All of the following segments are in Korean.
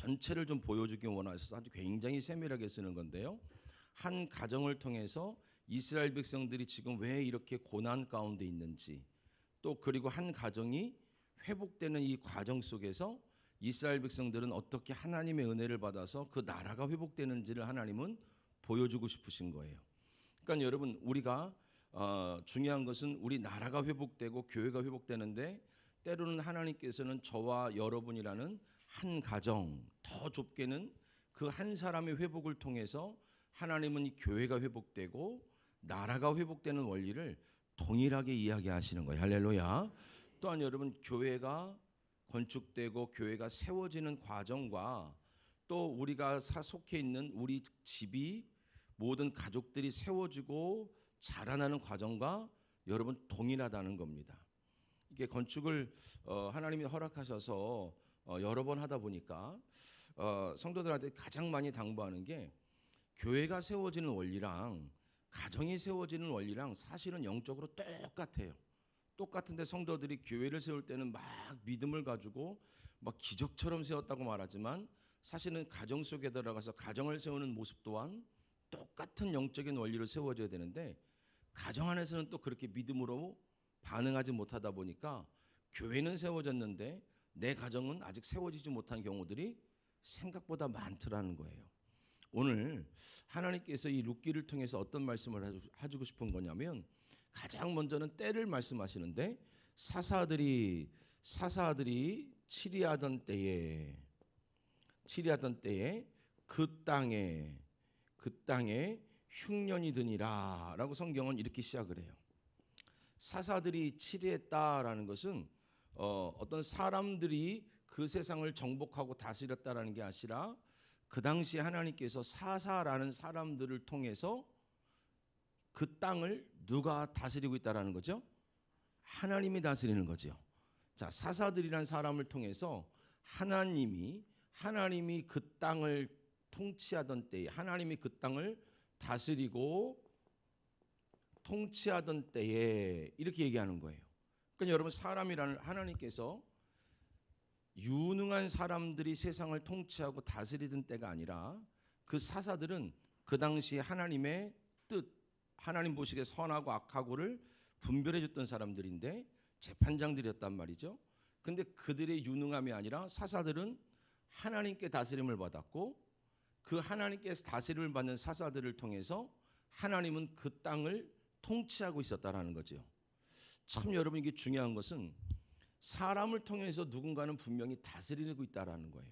전체를 좀 보여주기 원하셔서 아주 굉장히 세밀하게 쓰는 건데요. 한 가정을 통해서 이스라엘 백성들이 지금 왜 이렇게 고난 가운데 있는지, 또 그리고 한 가정이 회복되는 이 과정 속에서 이스라엘 백성들은 어떻게 하나님의 은혜를 받아서 그 나라가 회복되는지를 하나님은 보여주고 싶으신 거예요. 그러니까 여러분, 우리가 중요한 것은 우리 나라가 회복되고 교회가 회복되는데, 때로는 하나님께서는 저와 여러분이라는 한 가정, 더 좁게는 그 한 사람의 회복을 통해서 하나님은 이 교회가 회복되고 나라가 회복되는 원리를 동일하게 이야기하시는 거예요. 할렐루야. 또한 여러분, 교회가 건축되고 교회가 세워지는 과정과 또 우리가 속해 있는 우리 집이, 모든 가족들이 세워지고 자라나는 과정과 여러분 동일하다는 겁니다. 이게 건축을 하나님이 허락하셔서 여러 번 하다 보니까 성도들한테 가장 많이 당부하는 게, 교회가 세워지는 원리랑 가정이 세워지는 원리랑 사실은 영적으로 똑같아요. 똑같은데 성도들이 교회를 세울 때는 막 믿음을 가지고 막 기적처럼 세웠다고 말하지만, 사실은 가정 속에 들어가서 가정을 세우는 모습 또한 똑같은 영적인 원리로 세워져야 되는데, 가정 안에서는 또 그렇게 믿음으로 반응하지 못하다 보니까 교회는 세워졌는데 내 가정은 아직 세워지지 못한 경우들이 생각보다 많더라는 거예요. 오늘 하나님께서 이 룻기를 통해서 어떤 말씀을 해주고 싶은 거냐면, 가장 먼저는 때를 말씀하시는데, 사사들이 치리하던 때에 그 땅에 흉년이 드니라라고 성경은 이렇게 시작을 해요. 사사들이 치리했다라는 것은 어떤 사람들이 그 세상을 정복하고 다스렸다라는 게 아니라, 그 당시 하나님께서 사사라는 사람들을 통해서 그 땅을 누가 다스리고 있다라는 거죠? 하나님이 다스리는 거죠. 자, 사사들이란 사람을 통해서 하나님이 그 땅을 통치하던 때에, 하나님이 그 땅을 다스리고 통치하던 때에, 이렇게 얘기하는 거예요. 그러니까 여러분, 사람이라는 하나님께서 유능한 사람들이 세상을 통치하고 다스리던 때가 아니라, 그 사사들은 그 당시 하나님의 뜻, 하나님 보시기에 선하고 악하고를 분별해 줬던 사람들인데 재판장들이었단 말이죠. 근데 그들의 유능함이 아니라 사사들은 하나님께 다스림을 받았고, 그 하나님께서 다스림을 받는 사사들을 통해서 하나님은 그 땅을 통치하고 있었다라는 거죠. 참 여러분, 이게 중요한 것은 사람을 통해서 누군가는 분명히 다스리고 있다라는 거예요.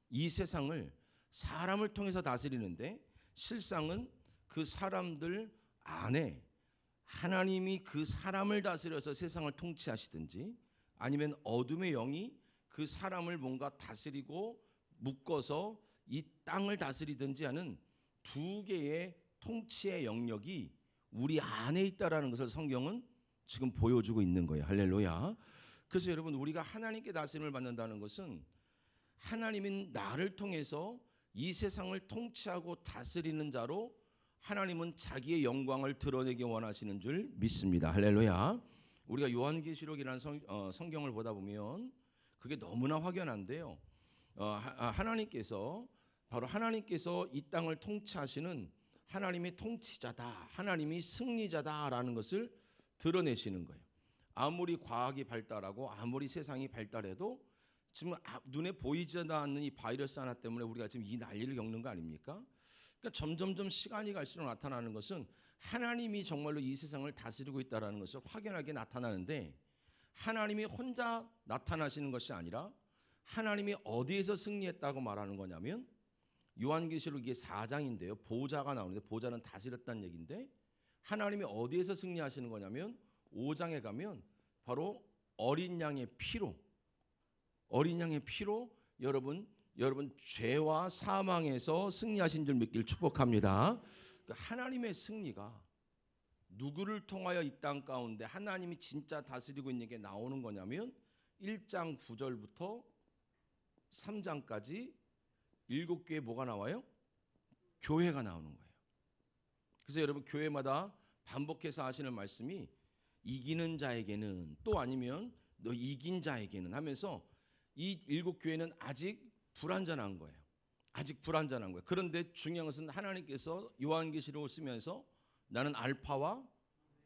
이 세상을 사람을 통해서 다스리는데, 실상은 그 사람들 안에 하나님이 그 사람을 다스려서 세상을 통치하시든지, 아니면 어둠의 영이 그 사람을 뭔가 다스리고 묶어서 이 땅을 다스리든지 하는 두 개의 통치의 영역이 우리 안에 있다라는 것을 성경은 지금 보여주고 있는 거예요. 할렐루야. 그래서 여러분, 우리가 하나님께 다스림을 받는다는 것은 하나님인 나를 통해서 이 세상을 통치하고 다스리는 자로 하나님은 자기의 영광을 드러내기 원하시는 줄 믿습니다. 할렐루야. 우리가 요한계시록이라는 성경을 보다 보면 그게 너무나 확연한데요. 하나님께서 이 땅을 통치하시는 하나님이 통치자다, 하나님이 승리자다라는 것을 드러내시는 거예요. 아무리 과학이 발달하고 아무리 세상이 발달해도 지금 눈에 보이지 않는 이 바이러스 하나 때문에 우리가 지금 이 난리를 겪는 거 아닙니까? 그러니까 점점점 시간이 갈수록 나타나는 것은 하나님이 정말로 이 세상을 다스리고 있다는 것을 확연하게 나타나는데, 하나님이 혼자 나타나시는 것이 아니라 하나님이 어디에서 승리했다고 말하는 거냐면, 요한계시록 이게 4장인데요. 보좌가 나오는데, 보좌는 다스렸다는 얘기인데, 하나님이 어디에서 승리하시는 거냐면 5장에 가면 바로 어린 양의 피로 여러분 죄와 사망에서 승리하신 줄 믿기를 축복합니다. 하나님의 승리가 누구를 통하여 이 땅 가운데 하나님이 진짜 다스리고 있는 게 나오는 거냐면, 1장 9절부터 3장까지 7개의 뭐가 나와요? 교회가 나오는 거예요. 그래서 여러분, 교회마다 반복해서 하시는 말씀이 이기는 자에게는, 또 아니면 너 이긴 자에게는 하면서, 이 7교회는 아직 불완전한 거예요. 아직 불완전한 거예요. 그런데 중요한 것은 하나님께서 요한계시록을 쓰면서 나는 알파와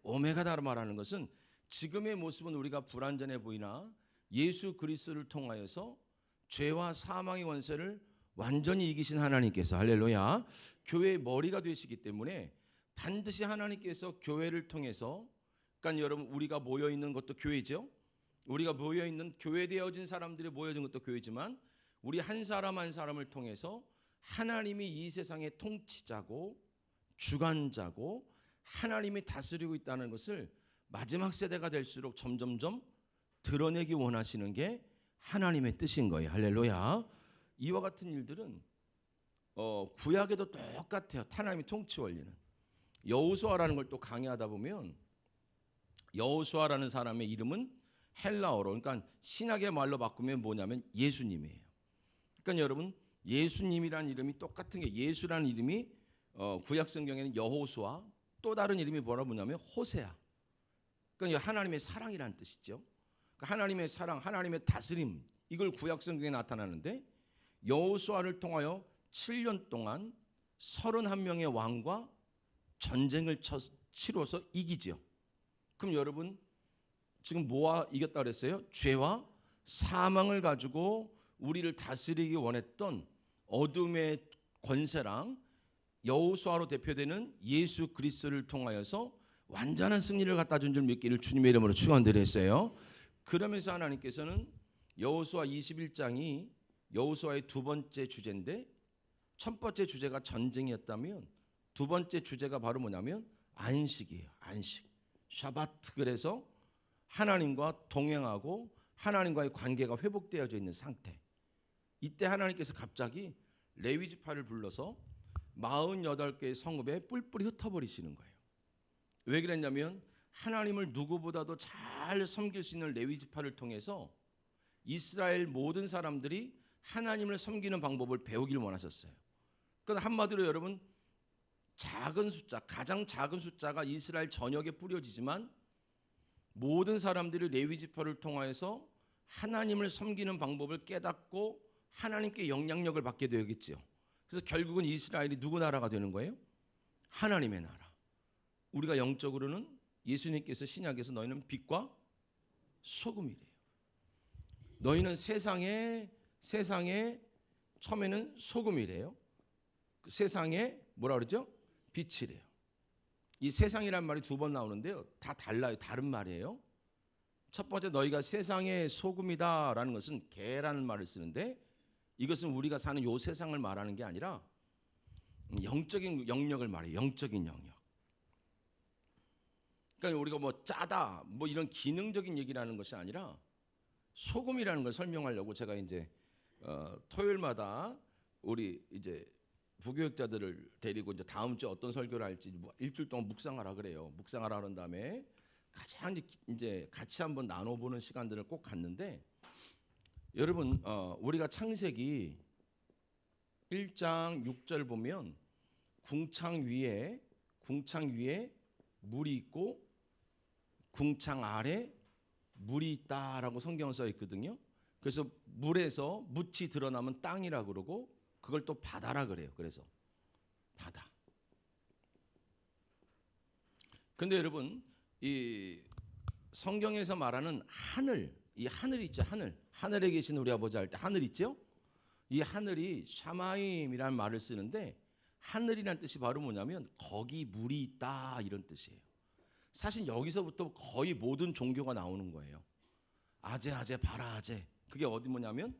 오메가다 말하는 것은 지금의 모습은 우리가 불완전해 보이나 예수 그리스도를 통하여서 죄와 사망의 원세를 완전히 이기신 하나님께서 할렐루야 교회의 머리가 되시기 때문에 반드시 하나님께서 교회를 통해서 그러니까 여러분 우리가 모여 있는 것도 교회죠. 우리가 모여 있는 교회되어진 사람들이 모여진 것도 교회지만 우리 한 사람 한 사람을 통해서 하나님이 이 세상의 통치자고 주관자고 하나님이 다스리고 있다는 것을 마지막 세대가 될수록 점점점 드러내기 원하시는 게 하나님의 뜻인 거예요. 할렐루야. 이와 같은 일들은 구약에도 똑같아요. 하나님의 통치 원리는. 여호수아라는 걸 또 강의하다 보면 여호수아라는 사람의 이름은 헬라어로 그러니까 신약의 말로 바꾸면 뭐냐면 예수님이에요. 그러니까 여러분 예수님이라는 이름이 똑같은 게 예수라는 이름이 구약 성경에는 여호수아 또 다른 이름이 뭐라고 하냐면 호세아. 그러니까 하나님의 사랑이라는 뜻이죠. 그러니까 하나님의 사랑, 하나님의 다스림 이걸 구약 성경에 나타나는데 여호수아를 통하여 7년 동안 31명의 왕과 전쟁을 치러서 이기죠. 그럼 여러분 지금 뭐와 이겼다 그랬어요? 죄와 사망을 가지고 우리를 다스리기 원했던 어둠의 권세랑 여호수아로 대표되는 예수 그리스도를 통하여서 완전한 승리를 갖다 준 줄 믿기를 주님의 이름으로 축원드렸어요. 그러면서 하나님께서는 여호수아 21장이 여호수아의 두 번째 주제인데 첫 번째 주제가 전쟁이었다면 두 번째 주제가 바로 뭐냐면 안식이에요. 안식. 샤바트. 그래서 하나님과 동행하고 하나님과의 관계가 회복되어져 있는 상태. 이때 하나님께서 갑자기 레위 지파를 불러서 48개의 성읍에 뿔뿔이 흩어버리시는 거예요. 왜 그랬냐면 하나님을 누구보다도 잘 섬길 수 있는 레위 지파를 통해서 이스라엘 모든 사람들이 하나님을 섬기는 방법을 배우길 원하셨어요. 그러니까 한마디로 여러분 작은 숫자, 가장 작은 숫자가 이스라엘 전역에 뿌려지지만 모든 사람들이 레위 지파를 통하여서 하나님을 섬기는 방법을 깨닫고 하나님께 영향력을 받게 되겠지요. 그래서 결국은 이스라엘이 누구 나라가 되는 거예요? 하나님의 나라. 우리가 영적으로는 예수님께서 신약에서 너희는 빛과 소금이래요. 너희는 세상에 처음에는 소금이래요. 세상에 뭐라 그러죠? 빛이래요. 이 세상이란 말이 두 번 나오는데요. 다 달라요. 다른 말이에요. 첫 번째 너희가 세상의 소금이다라는 것은 개라는 말을 쓰는데 이것은 우리가 사는 요 세상을 말하는 게 아니라 영적인 영역을 말해요. 영적인 영역. 그러니까 우리가 뭐 짜다 뭐 이런 기능적인 얘기라는 것이 아니라 소금이라는 걸 설명하려고 제가 이제 토요일마다 우리 이제 부교육자들을 데리고 이제 다음 주에 어떤 설교를 할지 일주일 동안 묵상하라 그래요. 묵상하라 그런 다음에 가장 이제 같이 한번 나눠보는 시간들을 꼭 갖는데 여러분 우리가 창세기 1장 6절 보면 궁창 위에 물이 있고 궁창 아래 물이 있다라고 성경에 써 있거든요. 그래서 물에서 묻이 드러나면 땅이라 그러고 그걸 또 바다라 그래요. 그래서 바다. 근데 여러분 이 성경에서 말하는 하늘, 이 하늘 있죠. 하늘에 계신 우리 아버지 할 때 하늘 있죠. 이 하늘이 샤마임이라는 말을 쓰는데 하늘이란 뜻이 바로 뭐냐면 거기 물이 있다 이런 뜻이에요. 사실 여기서부터 거의 모든 종교가 나오는 거예요. 아제 바라 아제. 그게 어디 뭐냐면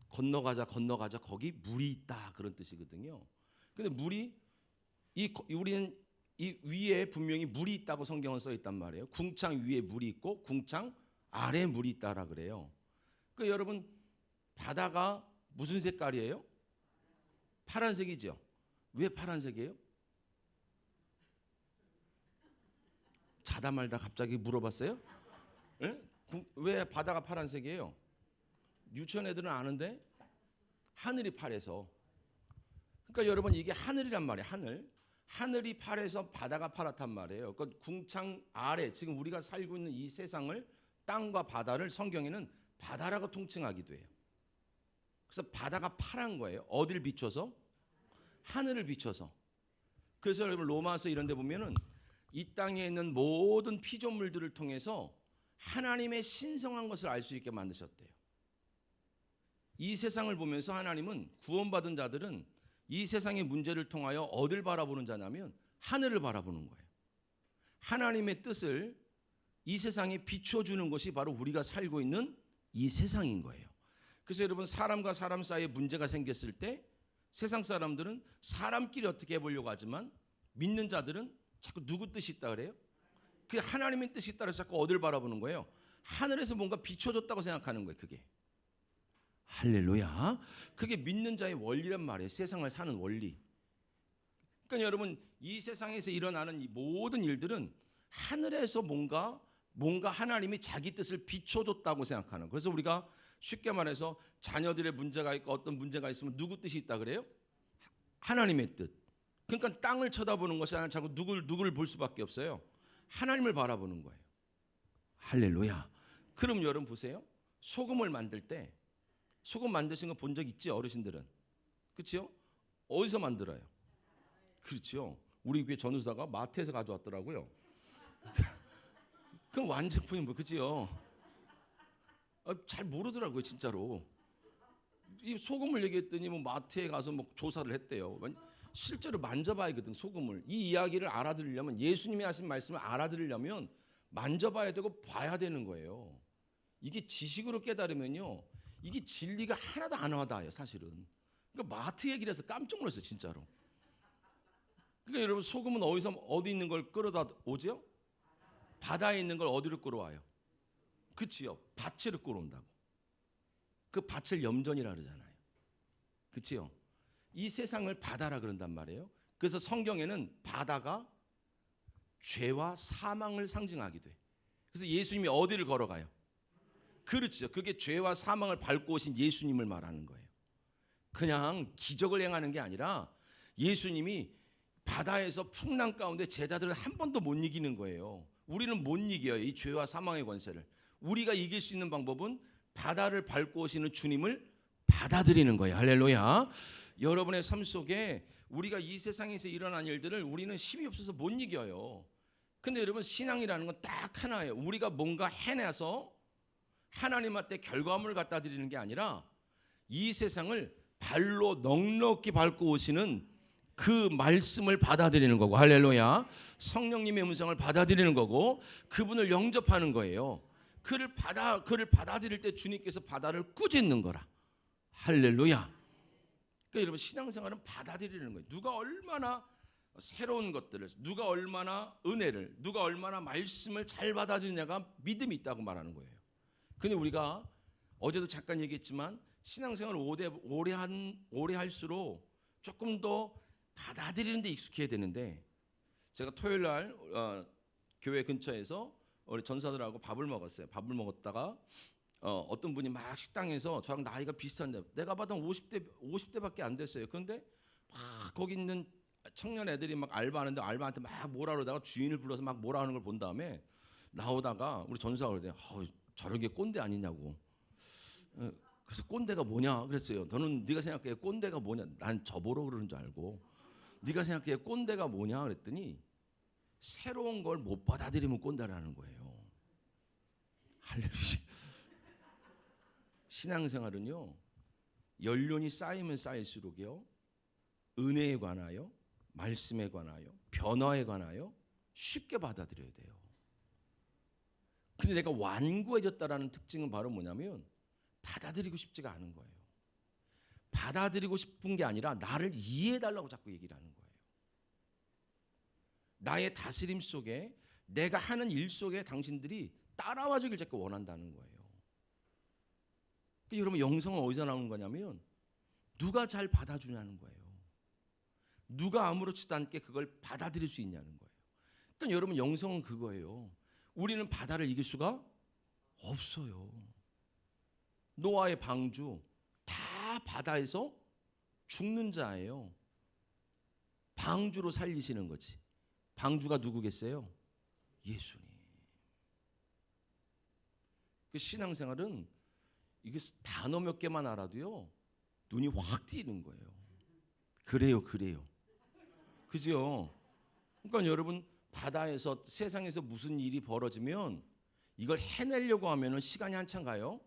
건너가자 거기 물이 있다 그런 뜻이거든요. 근데 물이 우리는 이 위에 분명히 물이 있다고 성경은 써 있단 말이에요. 궁창 위에 물이 있고 궁창 아래에 물이 있다라 그래요. 그 여러분 바다가 무슨 색깔이에요? 파란색이죠. 왜 파란색이에요? 자다 말다 갑자기 물어봤어요? 네? 왜 바다가 파란색이에요? 유치원 애들은 아는데 하늘이 파래서. 그러니까 여러분 이게 하늘이란 말이에요. 하늘이 파래서 바다가 파랗단 말이에요. 그러니까 궁창 아래 지금 우리가 살고 있는 이 세상을 땅과 바다를 성경에는 바다라고 통칭하기도 해요. 그래서 바다가 파란 거예요. 어디를 비춰서? 하늘을 비춰서. 그래서 여러분 로마서 이런 데 보면은 이 땅에 있는 모든 피조물들을 통해서 하나님의 신성한 것을 알 수 있게 만드셨대요. 이 세상을 보면서 하나님은 구원받은 자들은 이 세상의 문제를 통하여 어딜 바라보는 자냐면 하늘을 바라보는 거예요. 하나님의 뜻을 이 세상에 비춰주는 것이 바로 우리가 살고 있는 이 세상인 거예요. 그래서 여러분 사람과 사람 사이에 문제가 생겼을 때 세상 사람들은 사람끼리 어떻게 해보려고 하지만 믿는 자들은 자꾸 누구 뜻이 있다 그래요? 그 하나님의 뜻이 있다 그래서 자꾸 어딜 바라보는 거예요? 하늘에서 뭔가 비춰줬다고 생각하는 거예요. 그게 할렐루야. 그게 믿는 자의 원리란 말이에요. 세상을 사는 원리. 그러니까 여러분 이 세상에서 일어나는 이 모든 일들은 하늘에서 뭔가 하나님이 자기 뜻을 비춰줬다고 생각하는. 그래서 우리가 쉽게 말해서 자녀들의 문제가 있고 어떤 문제가 있으면 누구 뜻이 있다 그래요? 하나님의 뜻. 그러니까 땅을 쳐다보는 것이 아니라 자꾸 누구를 볼 수밖에 없어요. 하나님을 바라보는 거예요. 할렐루야. 그럼 여러분 보세요. 소금을 만들 때 소금 만드신 거 본 적 있지 어르신들은? 그렇죠? 어디서 만들어요? 그렇죠. 우리 교회 전우사가 마트에서 가져왔더라고요. 그 완제품이 뭐 그지요? 잘 모르더라고요 진짜로. 이 소금을 얘기했더니 뭐 마트에 가서 뭐 조사를 했대요. 실제로 만져봐야거든 소금을. 이 이야기를 알아들으려면 예수님이 하신 말씀을 알아들으려면 만져봐야 되고 봐야 되는 거예요. 이게 지식으로 깨달으면요, 이게 진리가 하나도 안 와닿아요 사실은. 그러니까 마트 얘기를 해서 깜짝 놀랐어요 진짜로. 그러니까 여러분 소금은 어디 있는 걸 끌어다 오죠? 바다에 있는 걸 어디로 끌어와요? 그치요? 밭으로 끌어온다고. 그 밭을 염전이라 그러잖아요. 그치요? 이 세상을 바다라 그런단 말이에요. 그래서 성경에는 바다가 죄와 사망을 상징하기도 해. 그래서 예수님이 어디를 걸어가요? 그렇죠. 그게 죄와 사망을 밟고 오신 예수님을 말하는 거예요. 그냥 기적을 행하는 게 아니라 예수님이 바다에서 풍랑 가운데 제자들을 한 번도 못 이기는 거예요. 우리는 못 이겨요. 이 죄와 사망의 권세를. 우리가 이길 수 있는 방법은 바다를 밟고 오시는 주님을 받아들이는 거예요. 할렐루야. 여러분의 삶 속에 우리가 이 세상에서 일어난 일들을 우리는 힘이 없어서 못 이겨요. 근데 여러분 신앙이라는 건 딱 하나예요. 우리가 뭔가 해내서 하나님한테 결과물을 갖다 드리는 게 아니라 이 세상을 발로 넉넉히 밟고 오시는 그 말씀을 받아들이는 거고, 할렐루야. 성령님의 음성을 받아들이는 거고 그분을 영접하는 거예요. 그를 받아들일 때 주님께서 바다를 꾸짖는 거라. 할렐루야. 그러니까 여러분 신앙생활은 받아들이는 거예요. 누가 얼마나 새로운 것들을, 누가 얼마나 은혜를, 누가 얼마나 말씀을 잘 받아들이냐가 믿음이 있다고 말하는 거예요. 근데 우리가 어제도 잠깐 얘기했지만 신앙생활을 오래 할수록 조금 더 받아들이는 데 익숙해야 되는데, 제가 토요일 날 교회 근처에서 우리 전사들하고 밥을 먹었어요. 밥을 먹었다가 어떤 분이 막 식당에서 저랑 나이가 비슷한데 내가 봐도 50대밖에 안 됐어요. 그런데 막 거기 있는 청년 애들이 막 알바하는데 알바한테 막 뭐라 그러다가 주인을 불러서 막 뭐라 하는 걸 본 다음에 나오다가 우리 전사가 그러더니 저런 게 꼰대 아니냐고. 그래서 꼰대가 뭐냐 그랬어요. 너는 네가 생각해 꼰대가 뭐냐. 난 저보러 그러는 줄 알고. 네가 생각해 꼰대가 뭐냐 그랬더니 새로운 걸 못 받아들이면 꼰대라는 거예요. 할렐루야. 신앙생활은요, 연륜이 쌓이면 쌓일수록요, 은혜에 관하여, 말씀에 관하여, 변화에 관하여 쉽게 받아들여야 돼요. 근데 내가 완고해졌다라는 특징은 바로 뭐냐면 받아들이고 싶지가 않은 거예요. 받아들이고 싶은 게 아니라 나를 이해해달라고 자꾸 얘기를 하는 거예요. 나의 다스림 속에, 내가 하는 일 속에 당신들이 따라와 주길 자꾸 원한다는 거예요. 여러분 영성은 어디서 나오는 거냐면 누가 잘 받아주냐는 거예요. 누가 아무렇지도 않게 그걸 받아들일 수 있냐는 거예요. 그러니까 여러분 영성은 그거예요. 우리는 바다를 이길 수가 없어요. 노아의 방주 다 바다에서 죽는 자예요. 방주로 살리시는 거지. 방주가 누구겠어요? 예수님. 그 신앙생활은 이게 단어 몇 개만 알아도요 눈이 확 띄는 거예요. 그래요. 그죠? 그러니까 여러분, 바다에서 세상에서 무슨 일이 벌어지면 이걸 해내려고 하면은 시간이 한참 가요.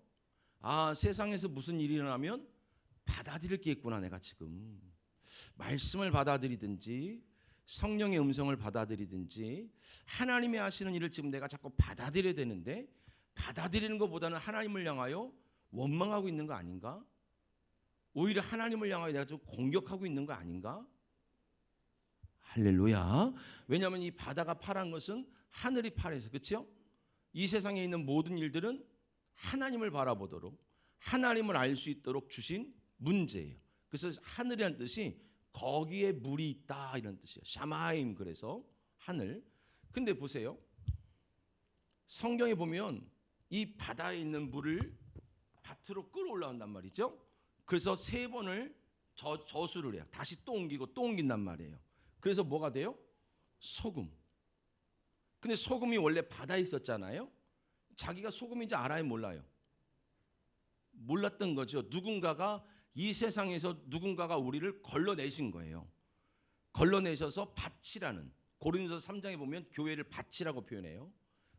아, 세상에서 무슨 일이 일어나면 받아들일 게 있구나. 내가 지금 말씀을 받아들이든지 성령의 음성을 받아들이든지 하나님이 하시는 일을 지금 내가 자꾸 받아들여야 되는데, 받아들이는 것보다는 하나님을 향하여 원망하고 있는 거 아닌가? 오히려 하나님을 향하여 내가 좀 공격하고 있는 거 아닌가? 할렐루야. 왜냐하면 이 바다가 파란 것은 하늘이 파래서, 그렇죠? 이 세상에 있는 모든 일들은 하나님을 바라보도록, 하나님을 알 수 있도록 주신 문제예요. 그래서 하늘이란 뜻이 거기에 물이 있다 이런 뜻이에요. 샤마임, 그래서 하늘. 근데 보세요, 성경에 보면 이 바다에 있는 물을 밭으로 끌어올라온단 말이죠. 그래서 3번을 저수를 해요. 다시 또 옮기고 또 옮긴단 말이에요. 그래서 뭐가 돼요? 소금. 근데 소금이 원래 바다에 있었잖아요. 자기가 소금인지 알아요, 몰라요? 몰랐던 거죠. 누군가가, 이 세상에서 누군가가 우리를 걸러내신 거예요. 걸러내셔서 밭이라는, 고린도서 3장에 보면 교회를 밭이라고 표현해요.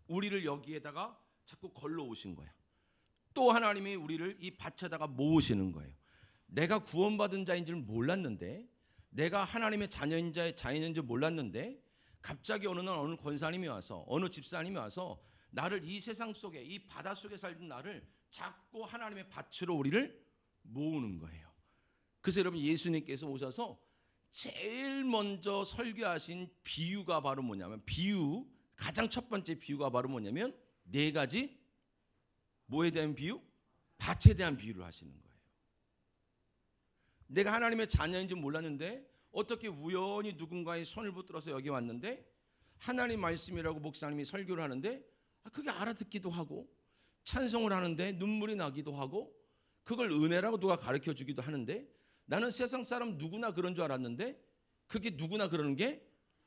우리를 여기에다가 자꾸 걸러오신 거야. 또 하나님이 우리를 이 밭에다가 모으시는 거예요. 내가 구원받은 자인 줄 몰랐는데, 내가 하나님의 자녀인 줄 몰랐는데, 갑자기 어느 날 어느 권사님이 와서, 어느 집사님이 와서 나를 이 세상 속에, 이 바다 속에 살던 나를 자꾸 하나님의 밭으로 우리를 모으는 거예요. 그래서 여러분, 예수님께서 오셔서 제일 먼저 설교하신 비유가 바로 뭐냐면, 가장 첫 번째 비유가 바로 뭐냐면 4가지, 뭐에 대한 비유? 밭에 대한 비유를 하시는 거예요. 내가 하나님의 자녀인 줄 몰랐는데 어떻게 우연히 누군가의 손을 붙들어서 여기 왔는데, 하나님 말씀이라고 목사님이 설교를 하는데 그게 알아듣기도 하고, 찬송을 하는데 눈물이 나기도 하고, 그걸 은혜라고 누가 가르쳐 주기도 하는데, 나는 세상 사람 누구나 그런 줄 알았는데 그게 누구나 그러는 게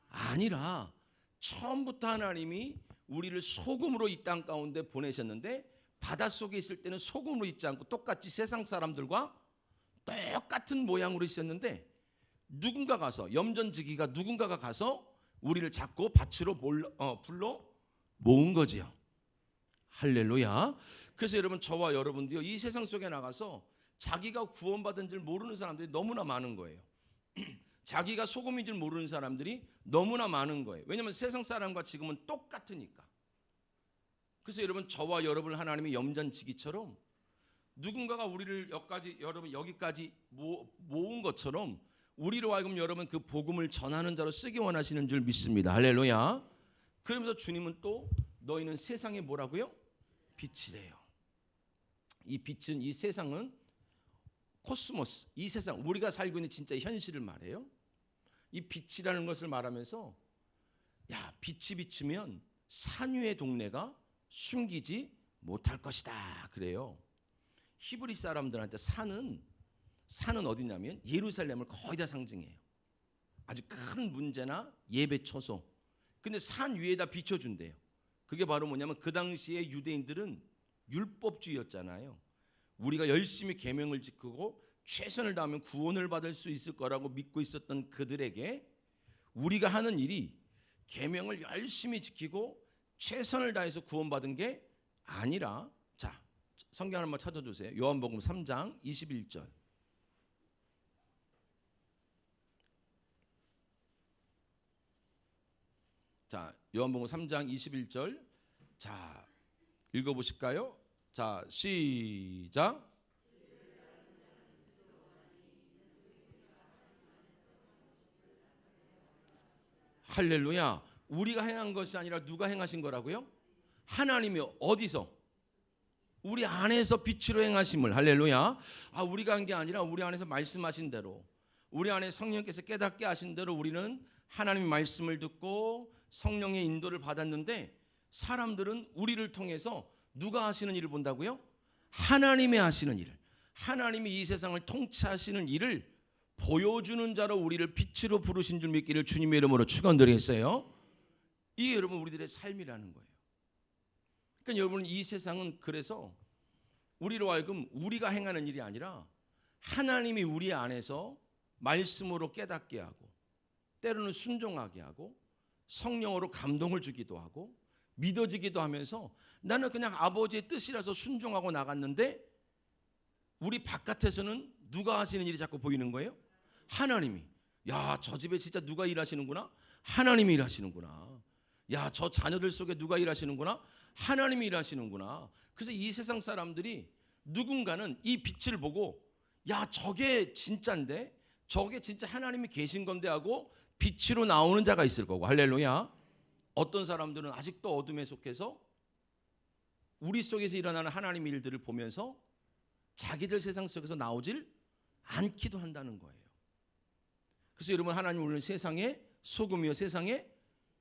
아니라, 처음부터 하나님이 우리를 소금으로 이 땅 가운데 보내셨는데, 바닷속에 있을 때는 소금으로 있지 않고 똑같이 세상 사람들과 똑같은 모양으로 있었는데, 누군가 가서, 염전지기가 누군가가 가서 우리를 잡고 밭으로 불러 모은 거지요. 할렐루야. 그래서 여러분, 저와 여러분도요, 이 세상 속에 나가서 자기가 구원받은 줄 모르는 사람들이 너무나 많은 거예요. 자기가 소금인 줄 모르는 사람들이 너무나 많은 거예요. 왜냐하면 세상 사람과 지금은 똑같으니까. 그래서 여러분, 저와 여러분을 하나님이 염전지기처럼 누군가가 우리를 여기까지 모은 것처럼 우리로 하여금 여러분 그 복음을 전하는 자로 쓰기 원하시는 줄 믿습니다. 할렐루야. 그러면서 주님은 또 너희는 세상에 뭐라고요? 빛이래요. 이 빛은, 이 세상은 코스모스, 이 세상, 우리가 살고 있는 진짜 현실을 말해요. 이 빛이라는 것을 말하면서, 야, 빛이 비추면 산 위의 동네가 숨기지 못할 것이다 그래요. 히브리 사람들한테 산은 어디냐면 예루살렘을 거의 다 상징해요. 아주 큰 문제나 예배 처소. 근데 산 위에다 비춰준대요. 그게 바로 뭐냐면, 그 당시에 유대인들은 율법주의였잖아요. 우리가 열심히 계명을 지키고 최선을 다하면 구원을 받을 수 있을 거라고 믿고 있었던 그들에게, 우리가 하는 일이 계명을 열심히 지키고 최선을 다해서 구원받은 게 아니라, 자, 성경 한번 찾아주세요. 요한복음 3장 21절. 자, 요한복음 3장 21절. 자, 읽어보실까요? 자, 시작. 할렐루야. 우리가 행한 것이 아니라 누가 행하신 거라고요? 하나님이 어디서? 우리 안에서 빛으로 행하심을. 할렐루야. 아, 우리가 한 게 아니라 우리 안에서 말씀하신 대로, 우리 안에 성령께서 깨닫게 하신 대로 우리는 하나님의 말씀을 듣고 성령의 인도를 받았는데, 사람들은 우리를 통해서 누가 하시는 일을 본다고요? 하나님이 하시는 일을, 하나님이 이 세상을 통치하시는 일을 보여주는 자로 우리를 빛으로 부르신 줄 믿기를 주님의 이름으로 축원드리겠어요. 이게 여러분 우리들의 삶이라는 거예요. 그러니까 여러분, 이 세상은 그래서 우리로 하여금 우리가 행하는 일이 아니라 하나님이 우리 안에서 말씀으로 깨닫게 하고 때로는 순종하게 하고 성령으로 감동을 주기도 하고 믿어지기도 하면서 나는 그냥 아버지의 뜻이라서 순종하고 나갔는데 우리 바깥에서는 누가 하시는 일이 자꾸 보이는 거예요? 하나님이. 야, 저 집에 진짜 누가 일하시는구나? 하나님이 일하시는구나. 야, 저 자녀들 속에 누가 일하시는구나? 하나님이 일하시는구나. 그래서 이 세상 사람들이 누군가는 이 빛을 보고 야, 저게 진짜인데, 저게 진짜 하나님이 계신 건데 하고 빛으로 나오는 자가 있을 거고. 할렐루야. 어떤 사람들은 아직도 어둠에 속해서 우리 속에서 일어나는 하나님의 일들을 보면서 자기들 세상 속에서 나오질 않기도 한다는 거예요. 그래서 여러분, 하나님 우리는 세상의 소금이요 세상의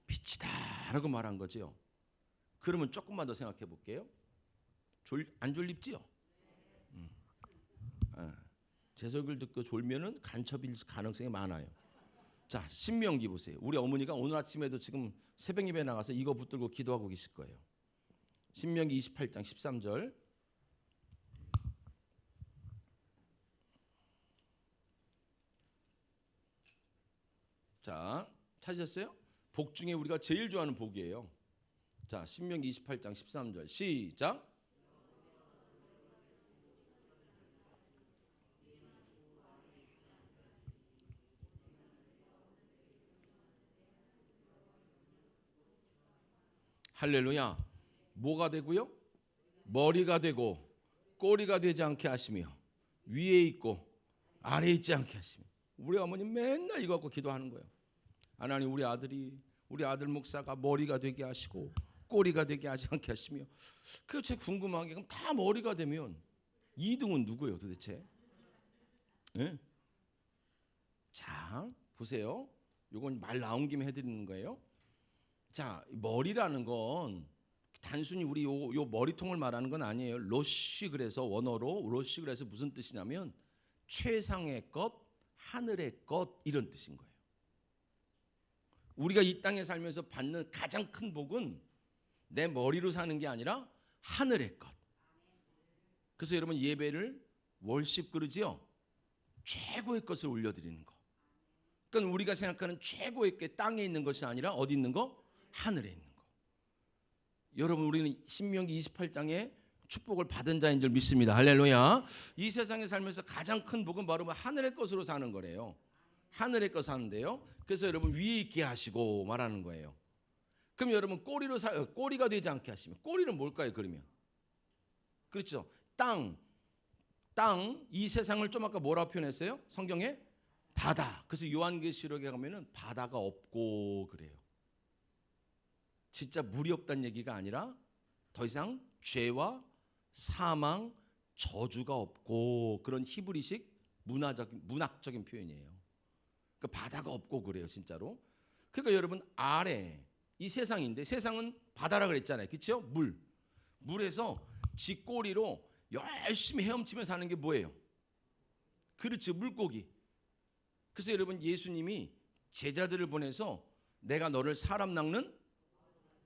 빛이다 라고 말한 거죠. 그러면 조금만 더 생각해 볼게요. 안 졸립지요? 제 설교를 듣고 졸면은 간첩일 가능성이 많아요. 자, 신명기 보세요. 우리 어머니가 오늘 아침에도 지금 새벽 예배 나가서 이거 붙들고 기도하고 계실 거예요. 신명기 28장 13절. 자, 찾으셨어요? 복 중에 우리가 제일 좋아하는 복이에요. 자, 신명기 28장 13절 시작. 할렐루야. 뭐가 되고요? 머리가 되고 꼬리가 되지 않게 하시며 위에 있고 아래에 있지 않게 하시며. 우리 어머니 맨날 이거 갖고 기도하는 거예요. 하나님, 우리 아들 목사가 머리가 되게 하시고 꼬리가 되게 하지 않게 하시며. 그게 제 궁금한 게, 그럼 다 머리가 되면 2등은 누구예요 도대체? 네? 자, 보세요. 이건 말 나온 김에 해드리는 거예요. 자, 머리라는 건 단순히 우리 요 머리통을 말하는 건 아니에요. 로시, 그래서 원어로 로시, 그래서 무슨 뜻이냐면 최상의 것, 하늘의 것, 이런 뜻인 거예요. 우리가 이 땅에 살면서 받는 가장 큰 복은 내 머리로 사는 게 아니라 하늘의 것. 그래서 여러분, 예배를 월십 그러지요. 최고의 것을 올려드리는 거. 그러니까 우리가 생각하는 최고의 게 땅에 있는 것이 아니라 어디 있는 거? 하늘에 있는 거. 여러분, 우리는 신명기 28장에 축복을 받은 자인 줄 믿습니다. 할렐루야. 이 세상에 살면서 가장 큰 복은 바로 하늘의 것으로 사는 거래요. 하늘의 것 사는데요. 그래서 여러분, 위에 있게 하시고 말하는 거예요. 그럼 여러분, 꼬리가 되지 않게 하시면, 꼬리는 뭘까요? 그러면 그렇죠. 땅, 이 세상을 좀 아까 뭐라 표현했어요? 성경에 바다. 그래서 요한계시록에 가면은 바다가 없고 그래요. 진짜 물이 없다는 얘기가 아니라 더 이상 죄와 사망, 저주가 없고, 그런 히브리식 문학적인 표현이에요. 그러니까 바다가 없고 그래요, 진짜로. 그러니까 여러분, 아래 이 세상인데, 세상은 바다라 그랬잖아요, 그렇죠? 물에서 쥐꼬리로 열심히 헤엄치며 사는 게 뭐예요? 그렇죠, 물고기. 그래서 여러분, 예수님이 제자들을 보내서 내가 너를 사람 낚는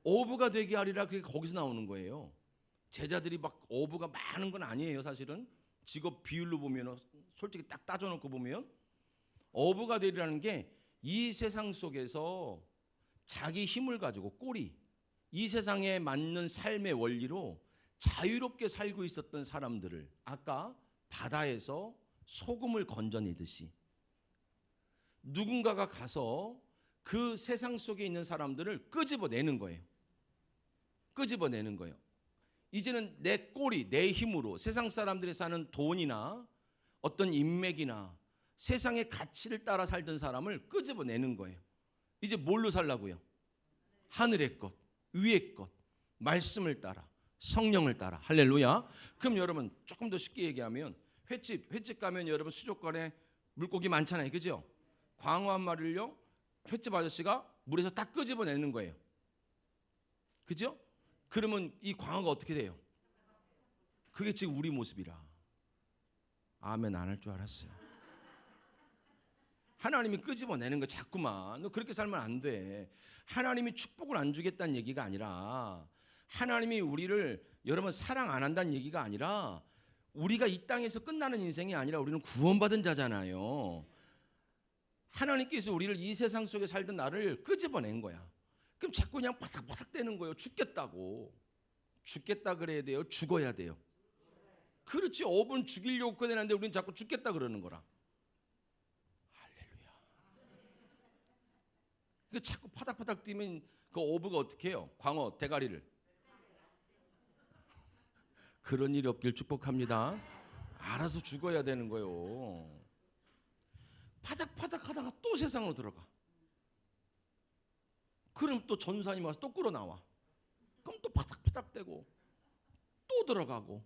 어부가 되게 하리라, 그게 거기서 나오는 거예요. 제자들이 막 어부가 많은 건 아니에요. 사실은 직업 비율로 보면, 솔직히 딱 따져놓고 보면 어부가 되리라는 게 이 세상 속에서 자기 힘을 가지고 이 세상에 맞는 삶의 원리로 자유롭게 살고 있었던 사람들을 아까 바다에서 소금을 건져내듯이 누군가가 가서 그 세상 속에 있는 사람들을 끄집어내는 거예요. 이제는 내 꼬리, 내 힘으로 세상 사람들이 사는 돈이나 어떤 인맥이나 세상의 가치를 따라 살던 사람을 끄집어내는 거예요. 이제 뭘로 살라고요? 하늘의 것, 위의 것, 말씀을 따라, 성령을 따라. 할렐루야. 그럼 여러분, 조금 더 쉽게 얘기하면 횟집 가면 여러분, 수족관에 물고기 많잖아요, 그죠? 광어 한 마리를요, 횟집 아저씨가 물에서 딱 끄집어내는 거예요. 그죠? 그러면 이 광어가 어떻게 돼요? 그게 지금 우리 모습이라. 아멘 안 할 줄 알았어요. 하나님이 끄집어내는 거 자꾸만. 너 그렇게 살면 안 돼. 하나님이 축복을 안 주겠다는 얘기가 아니라, 하나님이 우리를 여러분 사랑 안 한다는 얘기가 아니라, 우리가 이 땅에서 끝나는 인생이 아니라 우리는 구원받은 자잖아요. 하나님께서 우리를 이 세상 속에 살던 나를 끄집어낸 거야. 그럼 자꾸 그냥 바닥바닥 대는 거예요. 죽겠다고. 죽겠다 그래야 돼요? 죽어야 돼요? 그렇지. 5분 죽이려고 꺼내는데 우리는 자꾸 죽겠다 그러는 거라. 할렐루야. 그 자꾸 파닥파닥 뛰면 그 어부가 어떻게 해요? 광어 대가리를. 그런 일이 없길 축복합니다. 알아서 죽어야 되는 거예요. 파닥파닥 하다가 또 세상으로 들어가. 그럼 또 전사님 와서 또 끌어 나와. 그럼 또 파닥파닥 대고 또 들어가고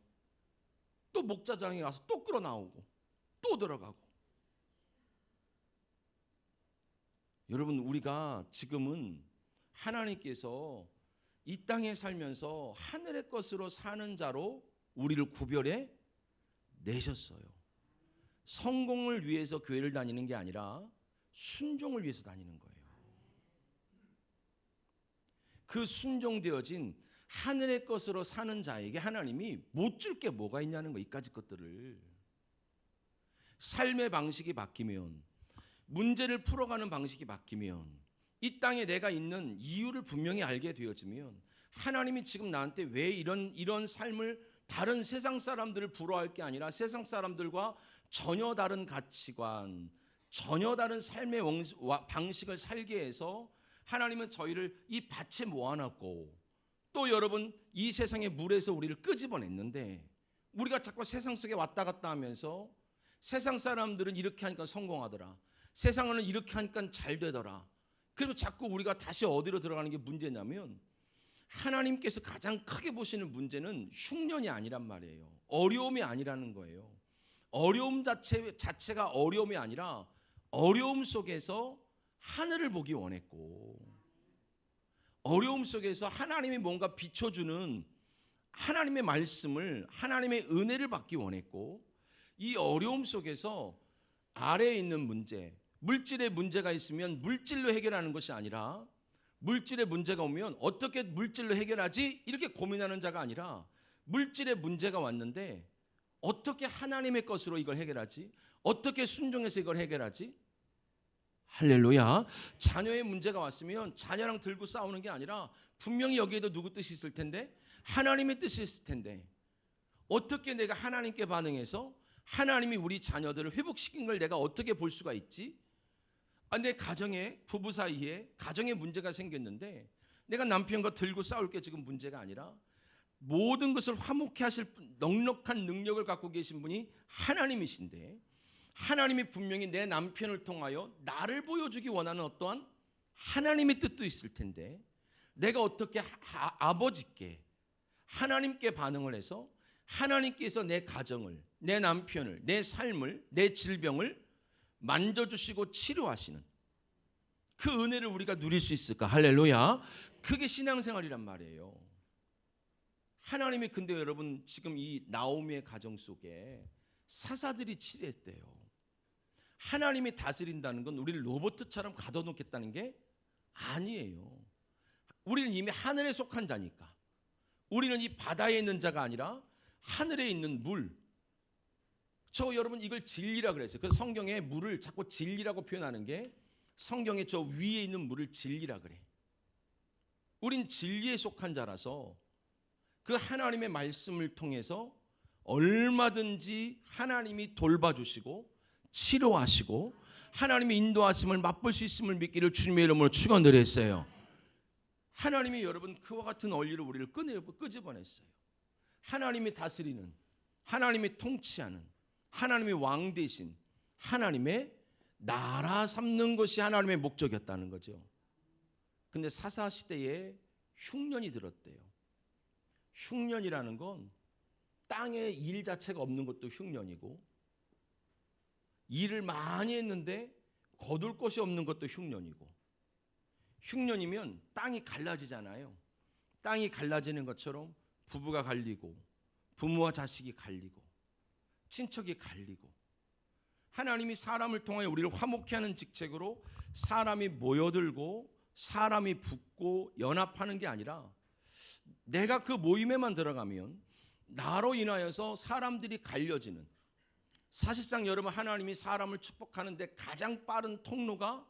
또 목자장에 가서 또 끌어 나오고 또 들어가고. 여러분, 우리가 지금은 하나님께서 이 땅에 살면서 하늘의 것으로 사는 자로 우리를 구별해 내셨어요. 성공을 위해서 교회를 다니는 게 아니라 순종을 위해서 다니는 거예요. 그 순종되어진 하늘의 것으로 사는 자에게 하나님이 못 줄 게 뭐가 있냐는 거, 이까지 것들을. 삶의 방식이 바뀌면, 문제를 풀어가는 방식이 바뀌면, 이 땅에 내가 있는 이유를 분명히 알게 되어지면, 하나님이 지금 나한테 왜 이런 삶을, 다른 세상 사람들을 부러워할 게 아니라 세상 사람들과 전혀 다른 가치관, 전혀 다른 삶의 방식을 살게 해서 하나님은 저희를 이 밭에 모아놨고, 또 여러분 이 세상의 물에서 우리를 끄집어냈는데, 우리가 자꾸 세상 속에 왔다 갔다 하면서 세상 사람들은 이렇게 하니까 성공하더라, 세상은 이렇게 하니까 잘 되더라. 그리고 자꾸 우리가 다시 어디로 들어가는 게 문제냐면, 하나님께서 가장 크게 보시는 문제는 흉년이 아니란 말이에요. 어려움이 아니라는 거예요. 어려움 자체가 어려움이 아니라 어려움 속에서 하늘을 보기 원했고, 어려움 속에서 하나님이 뭔가 비춰주는 하나님의 말씀을, 하나님의 은혜를 받기 원했고, 이 어려움 속에서 아래에 있는 문제, 물질의 문제가 있으면 물질로 해결하는 것이 아니라, 물질의 문제가 오면 어떻게 물질로 해결하지? 이렇게 고민하는 자가 아니라, 물질의 문제가 왔는데 어떻게 하나님의 것으로 이걸 해결하지? 어떻게 순종해서 이걸 해결하지? 할렐루야. 자녀의 문제가 왔으면 자녀랑 들고 싸우는 게 아니라, 분명히 여기에도 누구 뜻이 있을 텐데, 하나님의 뜻이 있을 텐데, 어떻게 내가 하나님께 반응해서 하나님이 우리 자녀들을 회복시킨 걸 내가 어떻게 볼 수가 있지? 내 가정에, 부부 사이에 가정에 문제가 생겼는데 내가 남편과 들고 싸울 게 지금 문제가 아니라, 모든 것을 화목케 하실 넉넉한 능력을 갖고 계신 분이 하나님이신데, 하나님이 분명히 내 남편을 통하여 나를 보여주기 원하는 어떠한 하나님의 뜻도 있을 텐데, 내가 어떻게 아버지께, 하나님께 반응을 해서 하나님께서 내 가정을, 내 남편을, 내 삶을, 내 질병을 만져주시고 치료하시는 그 은혜를 우리가 누릴 수 있을까? 할렐루야. 그게 신앙생활이란 말이에요. 하나님이, 근데 여러분 지금 이 나오미의 가정 속에 사사들이 치레했대요. 하나님이 다스린다는 건 우리를 로봇처럼 가둬놓겠다는 게 아니에요. 우리는 이미 하늘에 속한 자니까. 우리는 이 바다에 있는 자가 아니라 하늘에 있는 물. 여러분 이걸 진리라 그랬어요. 그래서 성경에 물을 자꾸 진리라고 표현하는 게, 성경에 저 위에 있는 물을 진리라 그래. 우린 진리에 속한 자라서 그 하나님의 말씀을 통해서 얼마든지 하나님이 돌봐주시고 치료하시고 하나님의 인도하심을 맛볼 수 있음을 믿기를 주님의 이름으로 축원드렸어요. 하나님이 여러분 그와 같은 원리로 우리를 끄집어냈어요. 하나님이 다스리는, 하나님이 통치하는, 하나님의 왕 대신 하나님의 나라 삼는 것이 하나님의 목적이었다는 거죠. 근데 사사 시대에 흉년이 들었대요. 흉년이라는 건 땅에 일 자체가 없는 것도 흉년이고, 일을 많이 했는데 거둘 것이 없는 것도 흉년이고, 흉년이면 땅이 갈라지잖아요. 땅이 갈라지는 것처럼 부부가 갈리고, 부모와 자식이 갈리고, 친척이 갈리고, 하나님이 사람을 통하여 우리를 화목케 하는 직책으로 사람이 모여들고 사람이 붙고 연합하는 게 아니라, 내가 그 모임에만 들어가면 나로 인하여서 사람들이 갈려지는, 사실상 여러분 하나님이 사람을 축복하는데 가장 빠른 통로가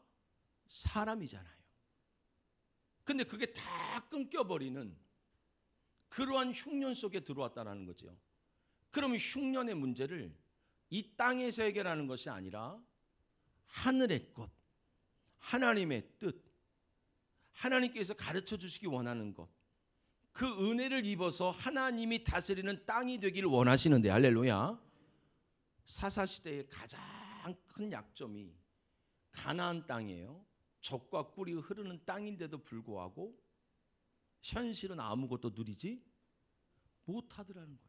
사람이잖아요. 근데 그게 다 끊겨버리는 그러한 흉년 속에 들어왔다는 거죠. 그러면 흉년의 문제를 이 땅에서 해결하는 것이 아니라 하늘의 것, 하나님의 뜻, 하나님께서 가르쳐 주시기 원하는 것, 그 은혜를 입어서 하나님이 다스리는 땅이 되길 원하시는데, 할렐루야. 사사시대의 가장 큰 약점이 가나안 땅이에요. 젖과 꿀이 흐르는 땅인데도 불구하고 현실은 아무것도 누리지 못하더라는 거예요.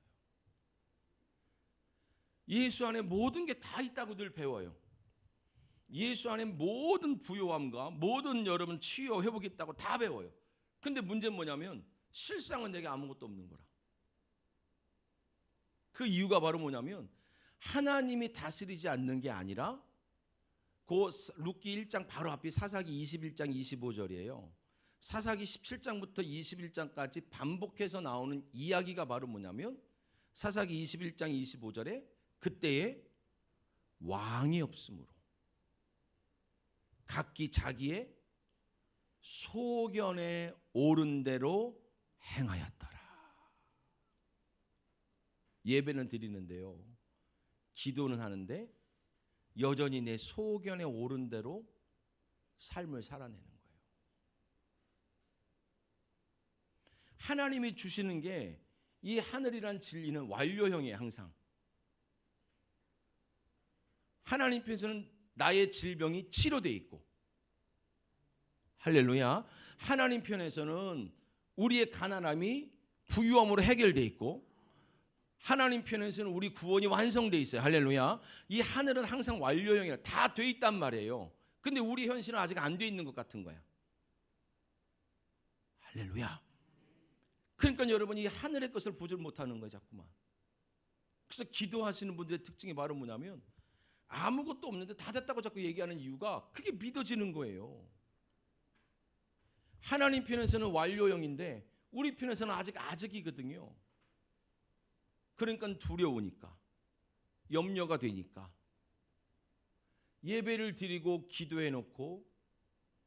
예수 안에 모든 게 다 있다고 늘 배워요. 예수 안에 모든 부요함과 모든 여러분 치유 회복이 있다고 다 배워요. 근데 문제는 뭐냐면 실상은 내게 아무것도 없는 거라. 그 이유가 바로 뭐냐면 하나님이 다스리지 않는 게 아니라 그 룻기 1장 바로 앞이 사사기 21장 25절이에요. 사사기 17장부터 21장까지 반복해서 나오는 이야기가 바로 뭐냐면 사사기 21장 25절에 그때에 왕이 없으므로 각기 자기의 소견에 옳은 대로 행하였더라. 예배는 드리는데요, 기도는 하는데 여전히 내 소견에 옳은 대로 삶을 살아내는 거예요. 하나님이 주시는 게 이 하늘이란 진리는 완료형이에요. 항상 하나님 편에서는 나의 질병이 치료되어 있고, 할렐루야, 하나님 편에서는 우리의 가난함이 부유함으로 해결되어 있고, 하나님 편에서는 우리 구원이 완성되어 있어요. 할렐루야. 이 하늘은 항상 완료형이라 다 돼 있단 말이에요. 근데 우리 현실은 아직 안 돼 있는 것 같은 거야. 할렐루야. 그러니까 여러분 이 하늘의 것을 보질 못하는 거예요, 자꾸만. 그래서 기도하시는 분들의 특징이 바로 뭐냐면 아무것도 없는데 다 됐다고 자꾸 얘기하는 이유가 그게 믿어지는 거예요. 하나님 편에서는 완료형인데 우리 편에서는 아직이거든요. 그러니까 두려우니까, 염려가 되니까 예배를 드리고 기도해 놓고